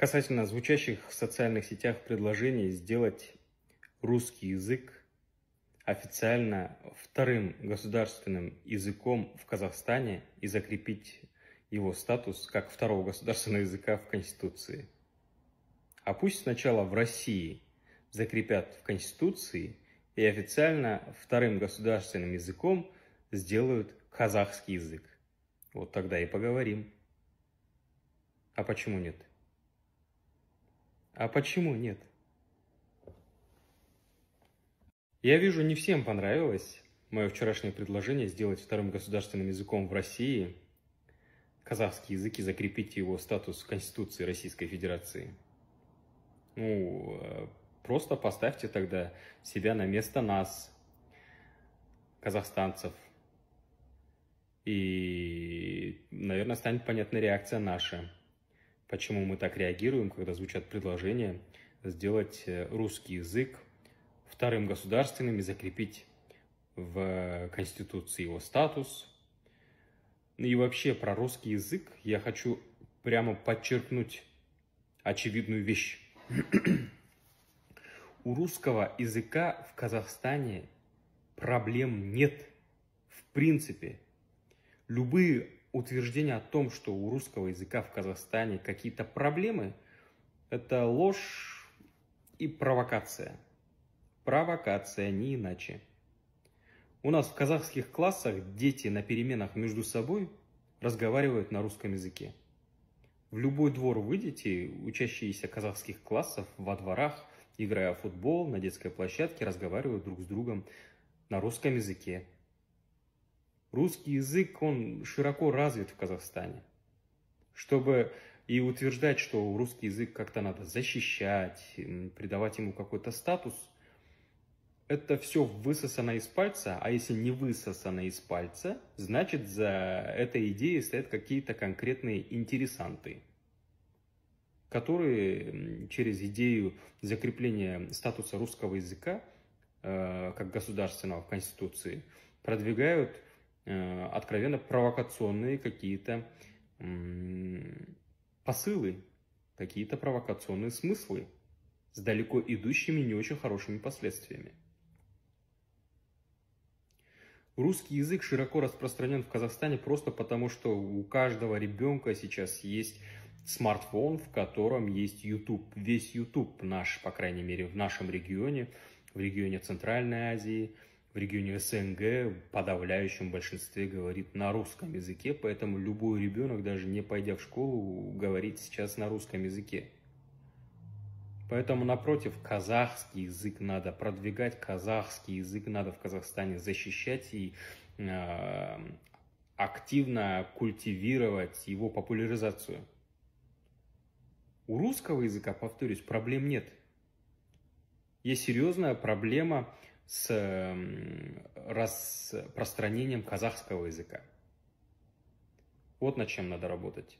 Касательно звучащих в социальных сетях предложений сделать русский язык официально вторым государственным языком в Казахстане и закрепить его статус как второго государственного языка в Конституции. А пусть сначала в России закрепят в Конституции и официально вторым государственным языком сделают казахский язык. Вот тогда и поговорим. А почему нет? А почему нет? Я вижу, не всем понравилось мое вчерашнее предложение сделать вторым государственным языком в России казахский язык и закрепить его статус в Конституции Российской Федерации. Просто поставьте тогда себя на место нас, казахстанцев. И, наверное, станет понятна реакция наша. Почему мы так реагируем, когда звучат предложения сделать русский язык вторым государственным и закрепить в Конституции его статус. И вообще про русский язык я хочу прямо подчеркнуть очевидную вещь. У русского языка в Казахстане проблем нет в принципе. Любые утверждения о том, что у русского языка в Казахстане какие-то проблемы, это ложь и провокация. Провокация, не иначе. У нас в казахских классах дети на переменах между собой разговаривают на русском языке. В любой двор выйдете, учащиеся казахских классов во дворах, играя в футбол, на детской площадке, разговаривают друг с другом на русском языке. Русский язык, он широко развит в Казахстане. Чтобы и утверждать, что русский язык как-то надо защищать, придавать ему какой-то статус, это все высосано из пальца, а если не высосано из пальца, значит за этой идеей стоят какие-то конкретные интересанты, которые через идею закрепления статуса русского языка как государственного в Конституции продвигают откровенно провокационные какие-то посылы, какие-то провокационные смыслы с далеко идущими не очень хорошими последствиями. Русский язык широко распространен в Казахстане просто потому, что у каждого ребенка сейчас есть смартфон, в котором есть YouTube. Весь YouTube наш, по крайней мере, в нашем регионе, в регионе Центральной Азии, в регионе СНГ в подавляющем большинстве говорит на русском языке, поэтому любой ребенок, даже не пойдя в школу, говорит сейчас на русском языке. Поэтому, напротив, казахский язык надо продвигать, казахский язык надо в Казахстане защищать и активно культивировать его популяризацию. У русского языка, повторюсь, проблем нет. Есть серьезная проблема с распространением казахского языка. Вот над чем надо работать.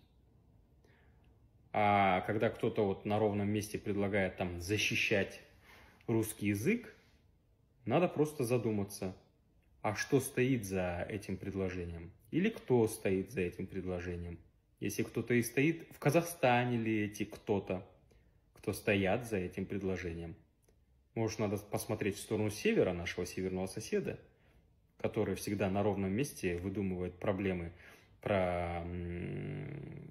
А когда кто-то вот на ровном месте предлагает там защищать русский язык, надо просто задуматься, а что стоит за этим предложением? Или кто стоит за этим предложением? Если кто-то и стоит, в Казахстане ли эти кто-то, кто стоят за этим предложением? Может, надо посмотреть в сторону севера, нашего северного соседа, который всегда на ровном месте выдумывает проблемы про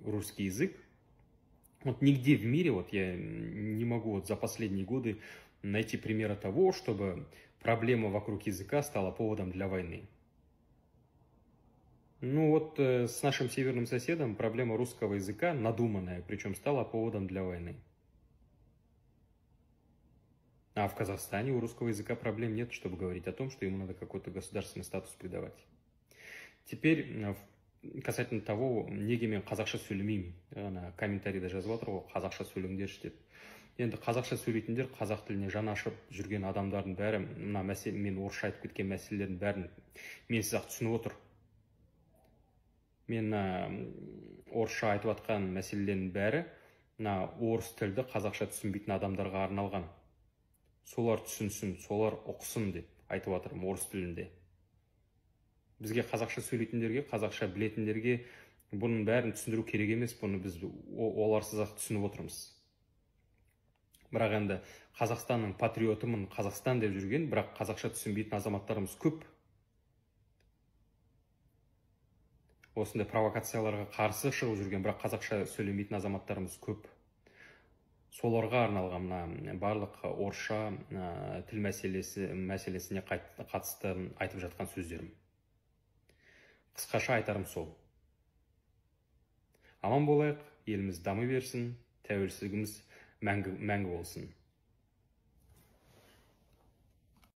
русский язык. Вот нигде в мире, вот я не могу вот за последние годы найти примера того, чтобы проблема вокруг языка стала поводом для войны. Ну вот с нашим северным соседом проблема русского языка надуманная, причем стала поводом для войны. А в Казахстане у русского языка проблем нет, чтобы говорить о том, что ему надо какой-то государственный статус придавать. Теперь касательно того, неге мен қазақша сөйлемеймін. Ана комментарийда жазып отыр ғой, қазақша сөйлеңдерші деп. Енді қазақша сөйлейтіндер, қазақ тіліне жаны ашып жүрген адамдардың бәрі, мына мәселе, мен орысша айтып кеткен мәселелердің бәрін менсіз ақ түсініп отыр. Мен орысша айтып жатқан мәселелердің бәрі мына орыс тілді қазақша түсінбейтін адамдарға арналған. Солар түсінсін, солар ұқсын деп айтып жатырмын орыс тілінде. Бізге қазақша сөйлейтіндерге, қазақша білетіндерге бұның бәрін түсіндіру керек емес, бұны біз оларсыз ақ түсініп отырмыз. Бірақ енді Қазақстанның патриотымын, Қазақстан деп жүрген, бірақ қазақша түсінбейтін азаматтарымыз көп. Осындай провокацияларға қарсы шығып жүрген, бірақ қазақша сөйлемейтін азаматтарымыз көп. Соларға арналған мына барлық орысша тіл мәселесіне қатысты айтып жатқан сөздерім. Қысқаша айтарым сол. Аман болайық, еліміз дамы берсін, тәуелсіздігіміз мәңгі болсын.